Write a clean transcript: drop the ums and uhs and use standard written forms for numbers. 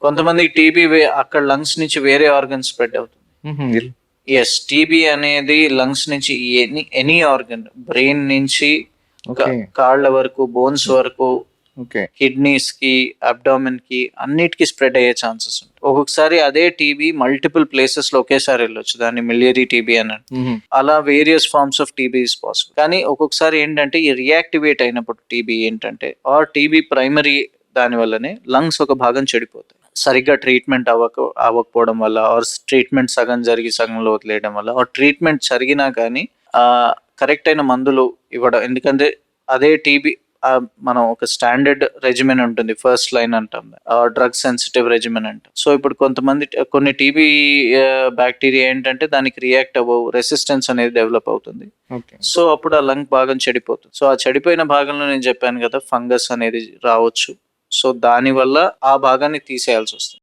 కొంతమంది టీబీ అక్కడ లంగ్స్ నుంచి వేరే ఆర్గన్ స్ప్రెడ్ అవుతుంది. ఎస్, టీబీ అనేది లంగ్స్ నుంచి ఎనీ ఆర్గన్, బ్రెయిన్ నుంచి కాళ్ళ వరకు, బోన్స్ వరకు, కిడ్నీస్ కి, అబ్డామిన్ కి, అన్నిటికీ స్ప్రెడ్ అయ్యే ఛాన్సెస్ ఉంటాయి. ఒక్కొక్కసారి అదే టీబీ మల్టిపుల్ ప్లేసెస్ లో ఒకేసారి వెళ్ళొచ్చు, దాన్ని మిలియరీ టీబీ అని. అలా various forms of TB is possible. కానీ ఒక్కొక్కసారి ఏంటంటే ఈ రియాక్టివేట్ అయినప్పుడు టీబీ ఏంటంటే, ఆర్ టీబీ ప్రైమరీ దాని వల్లనే లంగ్స్ ఒక భాగం చెడిపోతాయి. సరిగ్గా ట్రీట్మెంట్ అవ్వకపోవడం వల్ల, ఆర్ ట్రీట్మెంట్ సగం జరిగి సగంలో వదిలేయడం వల్ల, ఆర్ ట్రీట్మెంట్ జరిగినా కానీ కరెక్ట్ అయిన మందులు ఇవ్వడం. ఎందుకంటే అదే టీబీ మనం ఒక స్టాండర్డ్ రెజిమెన్ ఉంటుంది, ఫస్ట్ లైన్ అంటాం, డ్రగ్ సెన్సిటివ్ రెజిమెన్ అంటాం. సో ఇప్పుడు కొన్ని టీబీ బ్యాక్టీరియా ఏంటంటే దానికి రియాక్ట్ అవ్వవు, రెసిస్టెన్స్ అనేది డెవలప్ అవుతుంది. సో అప్పుడు ఆ లంగ్ భాగం చెడిపోతుంది. సో ఆ చెడిపోయిన భాగంలో నేను చెప్పాను కదా, ఫంగస్ అనేది రావచ్చు. సో దాని వల్ల ఆ భాగాన్ని తీసేయాల్సి వస్తుంది.